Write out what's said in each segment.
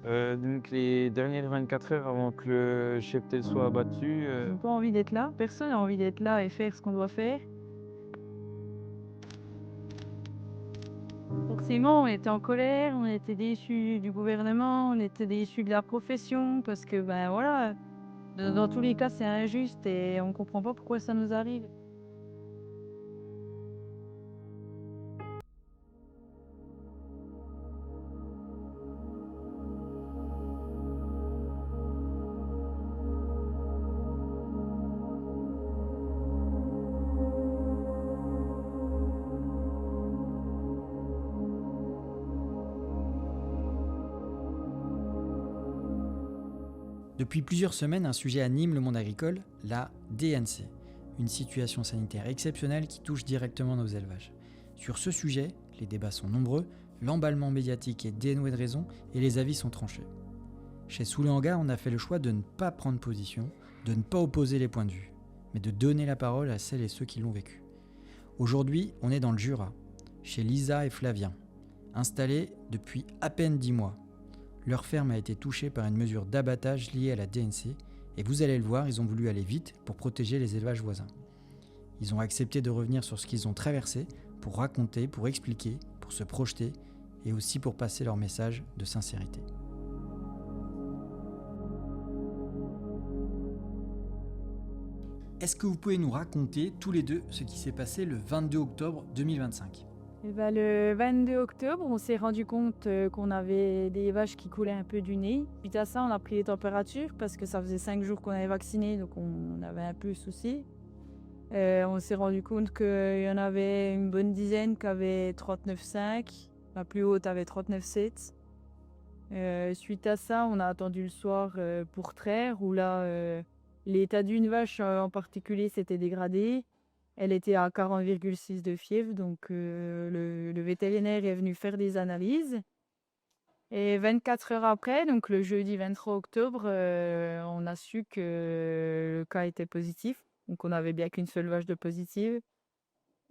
Donc les dernières 24 heures avant que le cheptel soit abattu, Ils n'ont pas envie d'être là. Personne n'a envie d'être là et faire ce qu'on doit faire. Forcément, on était en colère, on était déçus du gouvernement, on était déçus de la profession parce que, ben voilà, dans tous les cas, c'est injuste et on comprend pas pourquoi ça nous arrive. Depuis plusieurs semaines, un sujet anime le monde agricole, la DNC, une situation sanitaire exceptionnelle qui touche directement nos élevages. Sur ce sujet, les débats sont nombreux, l'emballement médiatique est dénoué de raison et les avis sont tranchés. Chez Sous le Hangar, on a fait le choix de ne pas prendre position, de ne pas opposer les points de vue, mais de donner la parole à celles et ceux qui l'ont vécu. Aujourd'hui, on est dans le Jura, chez Lisa et Flavien, installés depuis à peine 10 mois. Leur ferme a été touchée par une mesure d'abattage liée à la DNC, et vous allez le voir, ils ont voulu aller vite pour protéger les élevages voisins. Ils ont accepté de revenir sur ce qu'ils ont traversé pour raconter, pour expliquer, pour se projeter, et aussi pour passer leur message de sincérité. Est-ce que vous pouvez nous raconter tous les deux ce qui s'est passé le 22 octobre 2025 ? Et ben, le 22 octobre, on s'est rendu compte qu'on avait des vaches qui coulaient un peu du nez. Suite à ça, on a pris les températures parce que ça faisait 5 jours qu'on avait vacciné, donc on avait un peu souci. On s'est rendu compte qu'il y en avait une bonne dizaine qui avaient 39,5. La plus haute avait 39,7. Suite à ça, on a attendu le soir pour traire, où là, l'état d'une vache en particulier s'était dégradé. Elle était à 40,6 de fièvre, donc le vétérinaire est venu faire des analyses. Et 24 heures après, donc le jeudi 23 octobre, on a su que le cas était positif. Donc on n'avait bien qu'une seule vache de positive.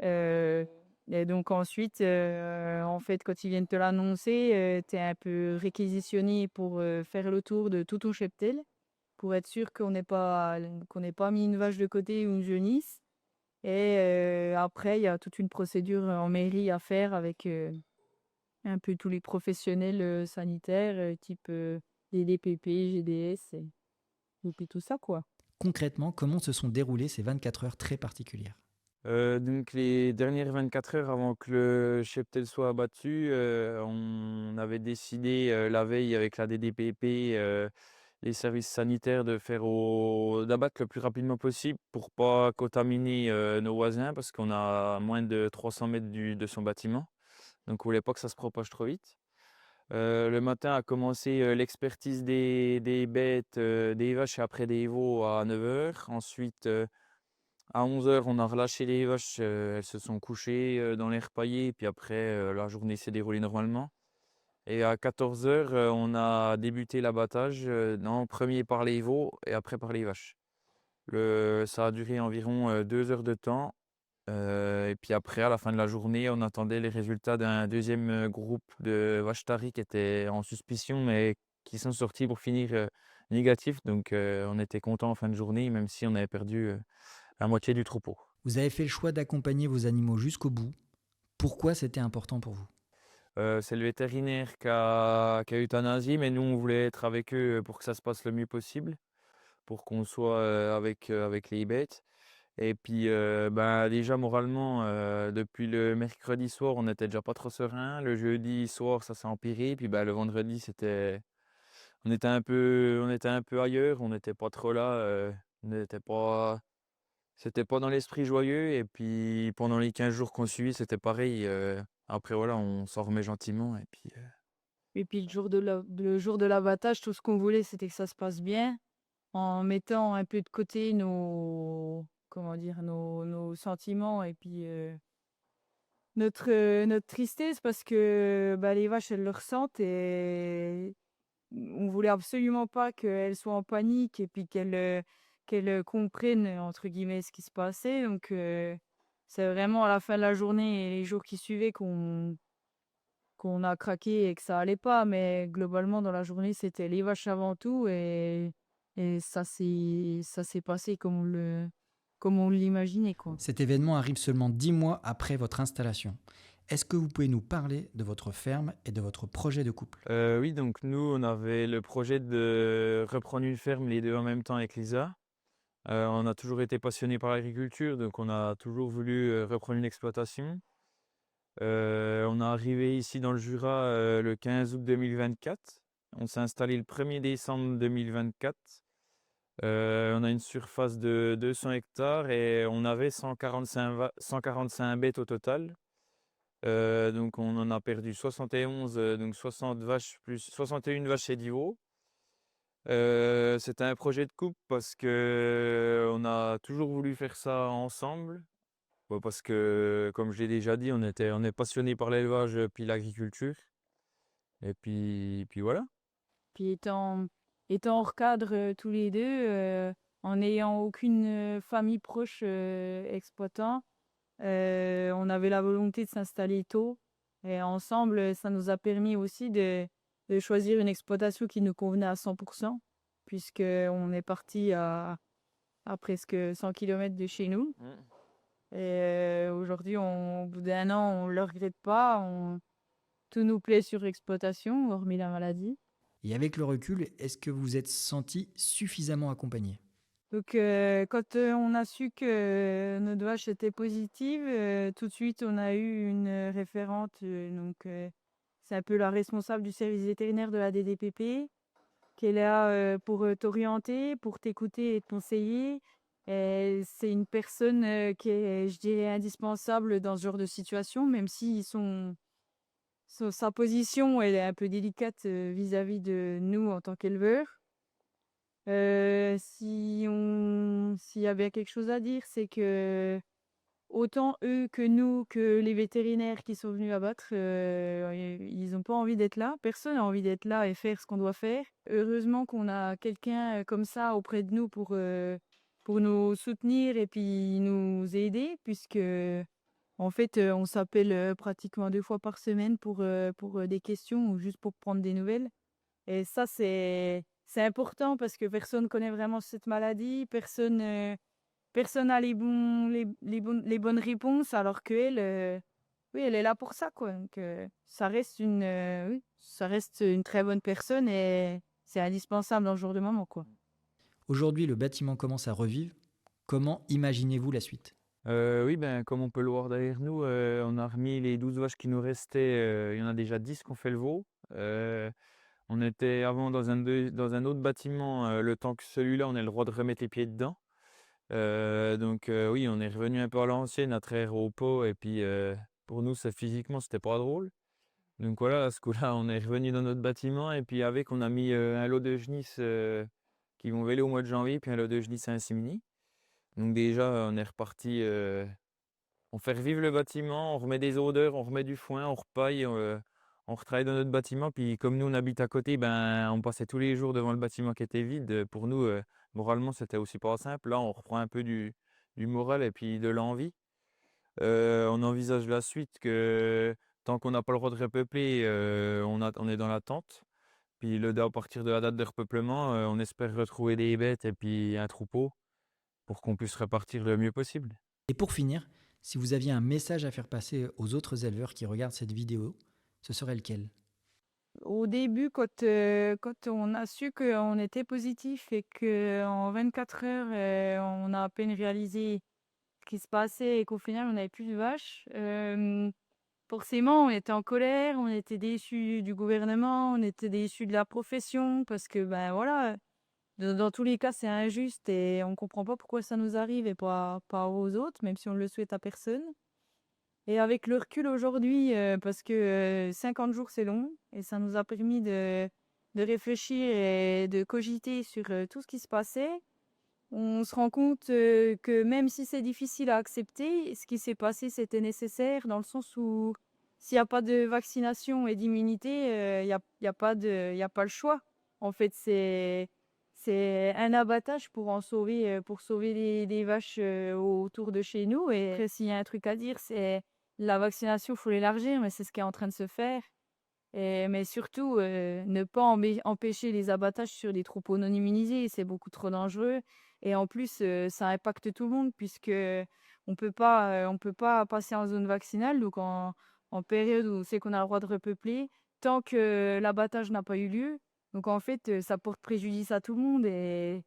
Euh, et donc ensuite, en fait, quand ils viennent te l'annoncer, tu es un peu réquisitionné pour faire le tour de tout ton cheptel, pour être sûr qu'on n'ait pas mis une vache de côté ou une jaunisse. Et après, il y a toute une procédure en mairie à faire avec un peu tous les professionnels sanitaires, type les DPP, GDS, et puis tout ça, quoi. Concrètement, comment se sont déroulées ces 24 heures très particulières ? donc les dernières 24 heures avant que le cheptel soit abattu, on avait décidé la veille avec la DDPP, les services sanitaires d'abattre le plus rapidement possible pour pas contaminer nos voisins parce qu'on a moins de 300 mètres de son bâtiment. Donc on voulait pas que ça se propage trop vite. Le matin a commencé l'expertise des bêtes, des vaches et après des veaux à 9 heures. Ensuite, à 11 heures, on a relâché les vaches. Elles se sont couchées dans l'air paillé. Puis après, la journée s'est déroulée normalement. Et à 14 heures, on a débuté l'abattage, non, premier par les veaux et après par les vaches. Ça a duré environ 2 heures de temps. Et puis après, à la fin de la journée, on attendait les résultats d'un deuxième groupe de vaches taries qui étaient en suspicion, mais qui sont sortis pour finir négatifs. Donc on était content en fin de journée, même si on avait perdu la moitié du troupeau. Vous avez fait le choix d'accompagner vos animaux jusqu'au bout. Pourquoi c'était important pour vous ? C'est le vétérinaire qui a euthanasie, mais nous, on voulait être avec eux pour que ça se passe le mieux possible, pour qu'on soit avec les bêtes. Et puis, ben, déjà, moralement, depuis le mercredi soir, on n'était déjà pas trop serein. Le jeudi soir, ça s'est empiré. Puis, ben, le vendredi, on était un peu ailleurs. On n'était pas trop là. On n'était pas, c'était pas dans l'esprit joyeux. Et puis, pendant les 15 jours qu'on suit, c'était pareil. Après, voilà, on s'en remet gentiment. Et puis, Et puis le jour de l'abattage, tout ce qu'on voulait, c'était que ça se passe bien, en mettant un peu de côté comment dire, nos sentiments et puis notre tristesse, parce que bah, les vaches, elles le ressentent et on voulait absolument pas qu'elles soient en panique et puis qu'elles comprennent, entre guillemets, ce qui se passait. Donc, c'est vraiment à la fin de la journée et les jours qui suivaient qu'on a craqué et que ça allait pas, mais globalement dans la journée, c'était les vaches avant tout et ça s'est passé comme on l'imaginait, quoi. Cet événement arrive seulement 10 mois après votre installation. Est-ce que vous pouvez nous parler de votre ferme et de votre projet de couple? Oui, donc nous, on avait le projet de reprendre une ferme les 2 en même temps avec Lisa. On a toujours été passionnés par l'agriculture, donc on a toujours voulu, reprendre une exploitation. On est arrivé ici dans le Jura, le 15 août 2024. On s'est installé le 1er décembre 2024. On a une surface de 200 hectares et on avait 145 bêtes au total. Donc on en a perdu 71, donc 60 vaches plus 61 vaches et 10 veaux. C'était un projet de couple parce qu'on a toujours voulu faire ça ensemble. Bah, parce que, comme je l'ai déjà dit, on est passionnés par l'élevage, puis l'agriculture. Et puis voilà. Puis étant hors cadre, tous les 2, en n'ayant aucune, famille proche, exploitant, on avait la volonté de s'installer tôt et ensemble, ça nous a permis aussi de choisir une exploitation qui nous convenait à 100 puisqu'on est parti à presque 100 kilomètres de chez nous et aujourd'hui, au bout d'1 an, on le regrette pas, tout nous plaît sur l'exploitation, hormis la maladie. Et avec le recul, est-ce que vous vous êtes senti suffisamment accompagné? Donc, quand, on a su que notre vache était positive, tout de suite, on a eu une, référente, donc, c'est un peu la responsable du service vétérinaire de la DDPP, qui est là, pour, t'orienter, pour t'écouter et te conseiller. Et c'est une personne, qui est, je dirais, indispensable dans ce genre de situation, même si sa position, elle est un peu délicate, vis-à-vis de nous en tant qu'éleveurs. S'il y a bien quelque chose à dire, c'est que autant eux que nous, que les vétérinaires qui sont venus abattre, ils ont pas envie d'être là. Personne n'a envie d'être là et faire ce qu'on doit faire. Heureusement qu'on a quelqu'un, comme ça auprès de nous pour nous soutenir et puis nous aider puisque, en fait, on s'appelle, pratiquement 2 fois par semaine pour, des questions ou juste pour prendre des nouvelles. Et ça, c'est important parce que personne connaît vraiment cette maladie, personne n'a les bonnes réponses, alors qu'elle, oui, elle est là pour ça, quoi. Donc, oui, ça reste une très bonne personne et c'est indispensable dans ce genre de moment, quoi. Aujourd'hui, le bâtiment commence à revivre. Comment imaginez-vous la suite? Oui, ben, comme on peut le voir derrière nous, on a remis les 12 vaches qui nous restaient, il y en a déjà 10 qui ont fait le veau. On était avant dans un autre bâtiment, le temps que celui-là, on ait le droit de remettre les pieds dedans. Donc oui, on est revenu un peu à l'ancienne, à très repos et puis, pour nous, ça physiquement, c'était pas drôle. Donc voilà, à ce coup-là, on est revenu dans notre bâtiment et puis avec, on a mis, un lot de genisses, qui vont véler au mois de janvier, puis un lot de genisses à inséminer. Donc déjà, on est reparti, on fait revivre le bâtiment, on remet des odeurs, on remet du foin, on repaille, on retravaille dans notre bâtiment. Puis comme nous, on habite à côté, ben, on passait tous les jours devant le bâtiment qui était vide. Pour nous, moralement, c'était aussi pas simple. Là, on reprend un peu du moral et puis de l'envie. On envisage la suite que tant qu'on n'a pas le droit de repeupler, on est dans l'attente. Puis à partir de la date de repeuplement, on espère retrouver des bêtes et puis un troupeau pour qu'on puisse repartir le mieux possible. Et pour finir, si vous aviez un message à faire passer aux autres éleveurs qui regardent cette vidéo, ce serait lequel? Au début, quand on a su qu'on était positif et qu'en 24 heures, on a à peine réalisé ce qui se passait et qu'au final, on n'avait plus de vaches, forcément, on était en colère, on était déçus du gouvernement, on était déçus de la profession parce que, ben, voilà, dans tous les cas, c'est injuste et on comprend pas pourquoi ça nous arrive et pas aux autres, même si on le souhaite à personne. Et avec le recul aujourd'hui, parce que, 50 jours, c'est long et ça nous a permis de réfléchir et de cogiter sur, tout ce qui se passait. On se rend compte, que même si c'est difficile à accepter, ce qui s'est passé, c'était nécessaire dans le sens où s'il y a pas de vaccination et d'immunité, il y a pas le choix. En fait, c'est un abattage pour sauver les vaches, autour de chez nous et après s'il y a un truc à dire, c'est la vaccination, faut l'élargir, mais c'est ce qui est en train de se faire Mais surtout, ne pas empêcher les abattages sur des troupeaux non immunisés, c'est beaucoup trop dangereux et en plus, ça impacte tout le monde puisque on peut pas passer en zone vaccinale, donc en période où c'est qu'on a le droit de repeupler, tant que l'abattage n'a pas eu lieu. Donc en fait, ça porte préjudice à tout le monde et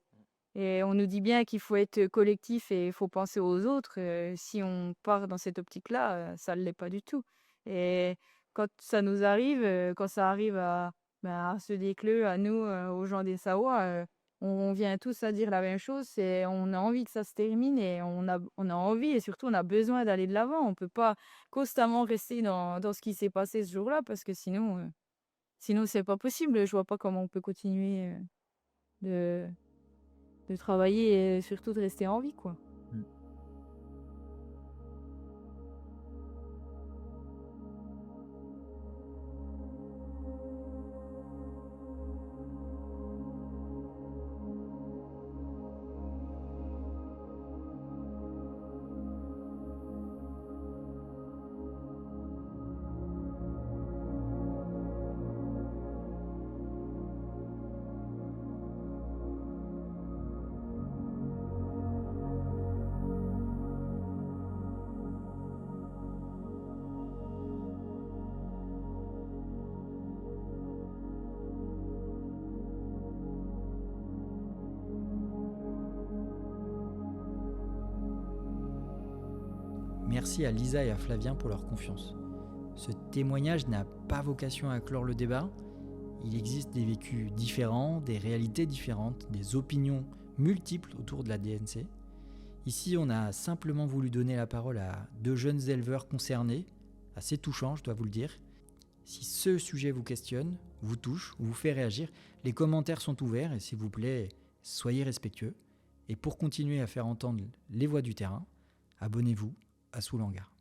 on nous dit bien qu'il faut être collectif et il faut penser aux autres. Si on part dans cette optique-là, ça ne l'est pas du tout. Et quand ça nous arrive, quand ça arrive à ceux des Cleux, à nous, aux gens des Savoies, on vient tous à dire la même chose, c'est on a envie que ça se termine et on a envie et surtout on a besoin d'aller de l'avant. On peut pas constamment rester dans ce qui s'est passé ce jour-là parce que sinon c'est pas possible. Je vois pas comment on peut continuer, de travailler et surtout de rester en vie, quoi. Mmh. Merci à Lisa et à Flavien pour leur confiance. Ce témoignage n'a pas vocation à clore le débat. Il existe des vécus différents, des réalités différentes, des opinions multiples autour de la DNC. Ici, on a simplement voulu donner la parole à 2 jeunes éleveurs concernés, assez touchants, je dois vous le dire. Si ce sujet vous questionne, vous touche ou vous fait réagir, les commentaires sont ouverts et s'il vous plaît, soyez respectueux. Et pour continuer à faire entendre les voix du terrain, abonnez-vous à Sous l'Hangar.